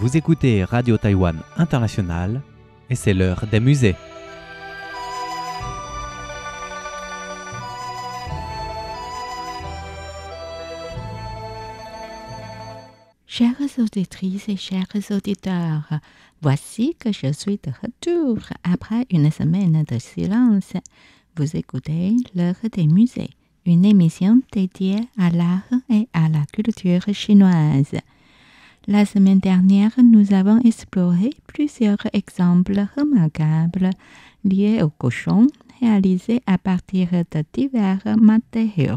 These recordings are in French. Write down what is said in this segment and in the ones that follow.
Vous écoutez Radio Taïwan International et c'est l'heure des musées. Chères auditrices et chers auditeurs, voici que je suis de retour après une semaine de silence. Vous écoutez l'heure des musées, une émission dédiée à l'art et à la culture chinoise. La semaine dernière, nous avons exploré plusieurs exemples remarquables liés aux cochons réalisés à partir de divers matériaux,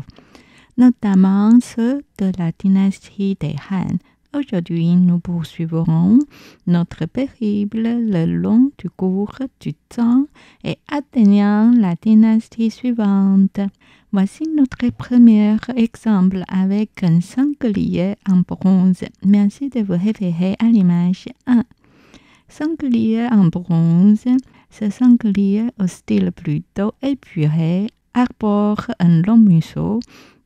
notamment ceux de la dynastie des Han. Aujourd'hui, nous poursuivrons notre périple le long du cours du temps et atteignant la dynastie suivante. Voici notre premier exemple avec un sanglier en bronze. Merci de vous référer à l'image 1. Sanglier en bronze, ce sanglier au style plutôt épuré arbore un long museau,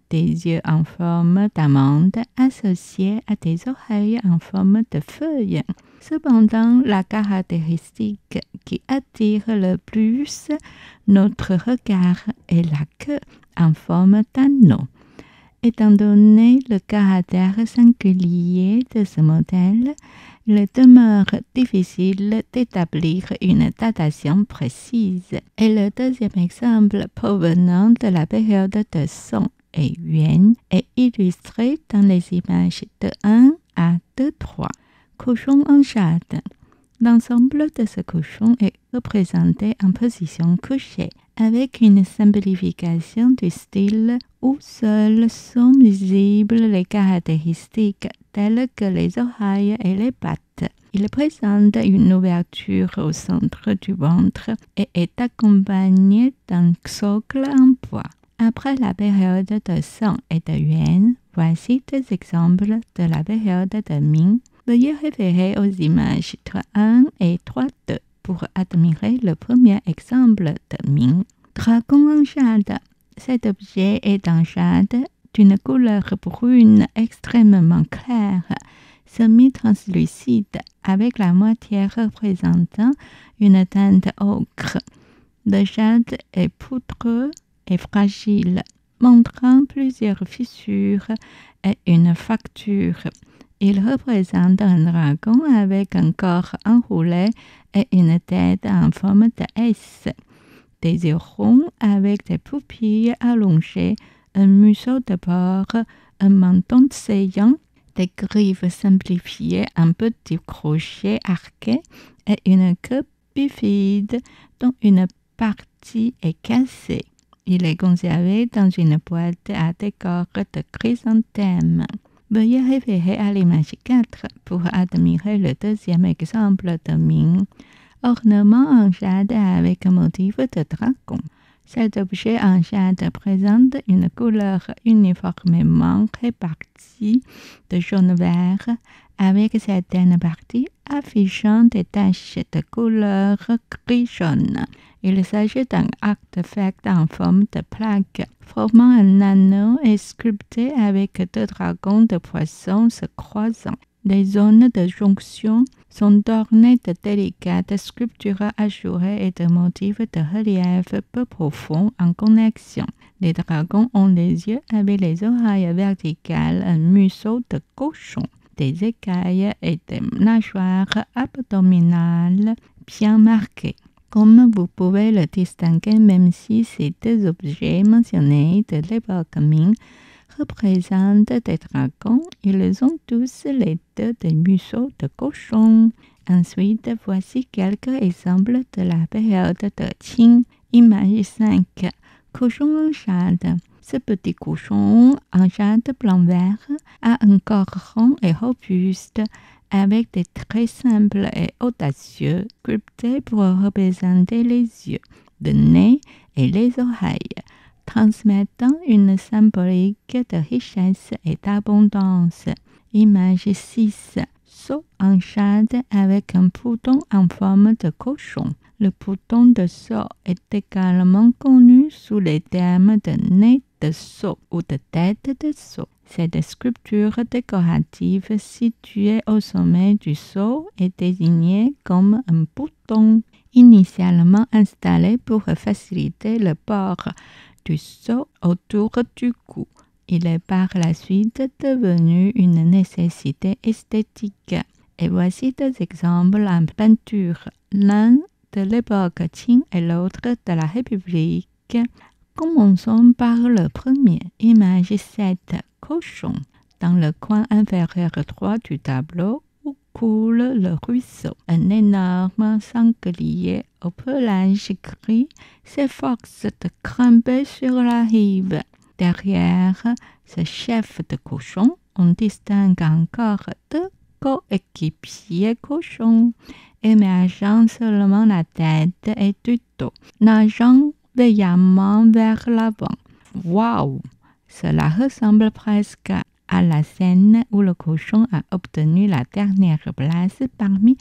des yeux en forme d'amande associés à des oreilles en forme de feuilles. Cependant, la caractéristique qui attire le plus notre regard est la queue en forme d'anneau. Étant donné le caractère singulier de ce modèle, il demeure difficile d'établir une datation précise. Et le deuxième exemple provenant de la période de Song et Yuan est illustré dans les images de 1 à 2-3. Cochon en jade. L'ensemble de ce cochon est représenté en position couchée, avec une simplification du style où seules sont visibles les caractéristiques telles que les oreilles et les pattes. Il présente une ouverture au centre du ventre et est accompagné d'un socle en bois. Après la période de Song et de Yuan, voici des exemples de la période de Ming. Veuillez référer aux images 3.1 et 3.2 pour admirer le premier exemple de Ming. Dragon en jade. Cet objet est en jade d'une couleur brune extrêmement claire, semi-translucide, avec la moitié représentant une teinte ocre. Le jade est poudreux et fragile, montrant plusieurs fissures et une fracture. Il représente un dragon avec un corps enroulé et une tête en forme de S, des yeux ronds avec des pupilles allongées, un museau de porc, un menton saillant, des griffes simplifiées en petits crochets arqués et une queue bifide dont une partie est cassée. Il est conservé dans une boîte à décor de chrysanthème. Veuillez référer à l'image 4 pour admirer le deuxième exemple de Ming. Ornement en jade avec un motif de dragon. Cet objet en jade présente une couleur uniformément répartie de jaune-vert avec certaines parties affichant des taches de couleur gris-jaune. Il s'agit d'un artefact en forme de plaque, formant un anneau et sculpté avec deux dragons de poisson se croisant. Les zones de jonction sont ornées de délicates sculptures ajourées et de motifs de relief peu profonds en connexion. Les dragons ont les yeux avec les oreilles verticales, un museau de cochon, des écailles et des nageoires abdominales bien marquées. Comme vous pouvez le distinguer, même si ces deux objets mentionnés de l'époque Ming représentent des dragons, ils ont tous les deux des museaux de cochon. Ensuite, voici quelques exemples de la période de Qing. Image 5. Cochon en jade. Ce petit cochon en jade blanc-vert a un corps rond et robuste, avec des traits simples et audacieux, sculptés pour représenter les yeux, le nez et les oreilles, transmettant une symbolique de richesse et d'abondance. Image 6. Seau en jade avec un bouton en forme de cochon. Le bouton de seau est également connu sous les termes de nez de seau ou de tête de seau. Cette sculpture décorative située au sommet du seau est désignée comme un bouton, initialement installé pour faciliter le port du seau autour du cou. Il est par la suite devenu une nécessité esthétique. Et voici deux exemples en peinture, l'un de l'époque Qing et l'autre de la République. Commençons par le premier. Image 7. Cochon. Dans le coin inférieur droit du tableau où coule le ruisseau, un énorme sanglier au pelage gris s'efforce de grimper sur la rive. Derrière ce chef de cochon, on distingue encore deux coéquipiers cochons, émergeant seulement la tête et du dos, nageant veillamment vers l'avant. Waouh! Cela ressemble presque à la scène où le cochon a obtenu la dernière place parmi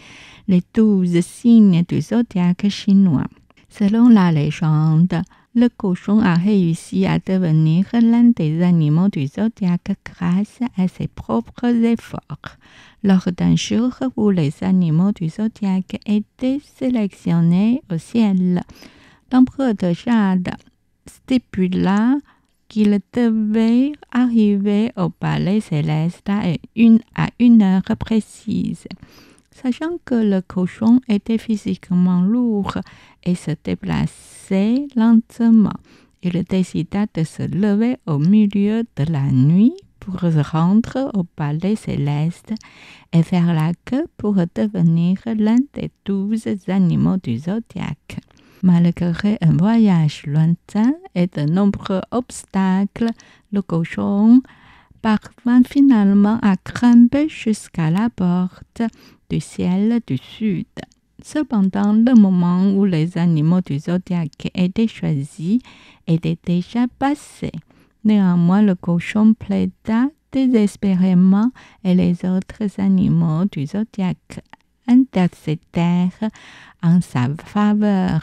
les 12 signes du zodiaque chinois. Selon la légende, le cochon a réussi à devenir l'un des animaux du zodiaque grâce à ses propres efforts. Lors d'un jour où les animaux du zodiaque étaient sélectionnés au ciel, l'empereur de Jade stipula qu'il devait arriver au palais céleste à une heure précise. Sachant que le cochon était physiquement lourd et se déplaçait lentement, il décida de se lever au milieu de la nuit pour se rendre au palais céleste et faire la queue pour devenir l'un des 12 animaux du zodiaque. Malgré un voyage lointain et de nombreux obstacles, le cochon parvint finalement à grimper jusqu'à la porte du ciel du sud. Cependant, le moment où les animaux du zodiaque étaient choisis était déjà passé. Néanmoins, le cochon plaida désespérément et les autres animaux du zodiaque intercédèrent en sa faveur.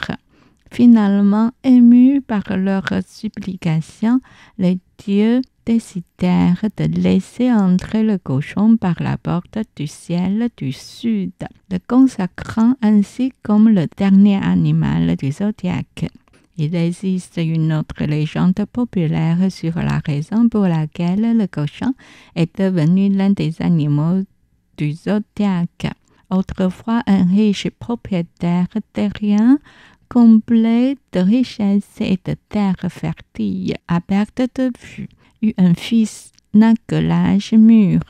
Finalement, émus par leurs supplications, les dieux décidèrent de laisser entrer le cochon par la porte du ciel du sud, le consacrant ainsi comme le dernier animal du zodiaque. Il existe une autre légende populaire sur la raison pour laquelle le cochon est devenu l'un des animaux du zodiaque. Autrefois, un riche propriétaire terrien comblé de richesses et de terres fertiles, à perte de vue, eut un fils n'a que l'âge mûr.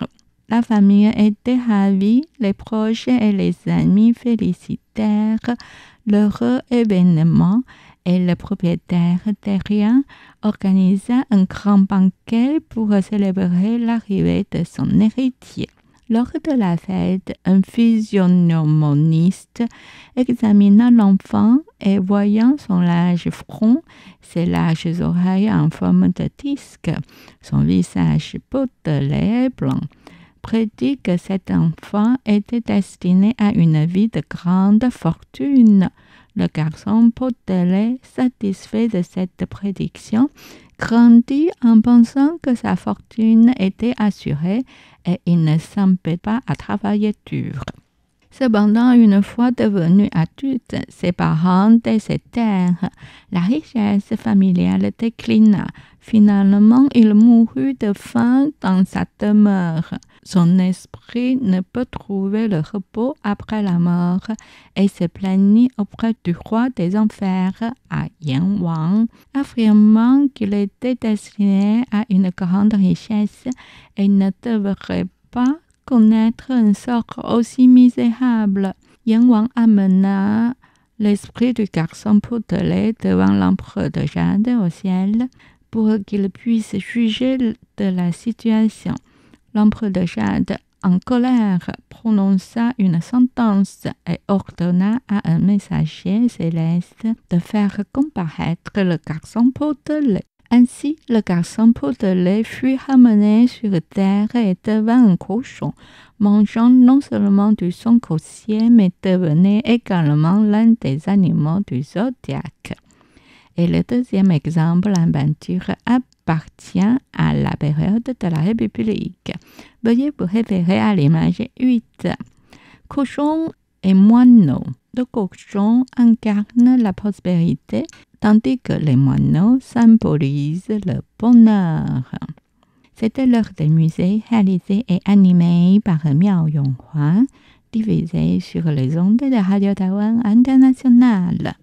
La famille était ravie, les proches et les amis félicitèrent l'heureux événement et le propriétaire terrien organisa un grand banquet pour célébrer l'arrivée de son héritier. Lors de la fête, un physionomiste examina l'enfant et voyant son large front, ses larges oreilles en forme de disque, son visage potelé et blanc, prédit que cet enfant était destiné à une vie de grande fortune. Le garçon potelé, satisfait de cette prédiction, grandit en pensant que sa fortune était assurée et il ne s'empêchait pas à travailler dur. Cependant, une fois devenu adulte, ses parents décédèrent. La richesse familiale déclina. Finalement, il mourut de faim dans sa demeure. Son esprit ne peut trouver le repos après la mort et se plaignit auprès du roi des enfers, à Yan Wang, affirmant qu'il était destiné à une grande richesse et ne devrait pas connaître un sort aussi misérable. Yan Wang amena l'esprit du garçon potelé devant l'empereur de Jade au ciel pour qu'il puisse juger de la situation. L'empereur de Jade, en colère, prononça une sentence et ordonna à un messager céleste de faire comparaître le garçon potelé. Ainsi, le garçon potelé fut ramené sur terre et devint un cochon, mangeant non seulement du sang grossier, mais devenait également l'un des animaux du zodiaque. Et le deuxième exemple en peinture appartient à la période de la République. Veuillez vous référer à l'image 8. Cochon et moineau. Le cochon incarne la prospérité, tandis que les moineaux symbolisent le bonheur. C'était l'heure des musées, réalisé et animé par Miao Yonghua, diffusé sur les ondes de Radio Taïwan International.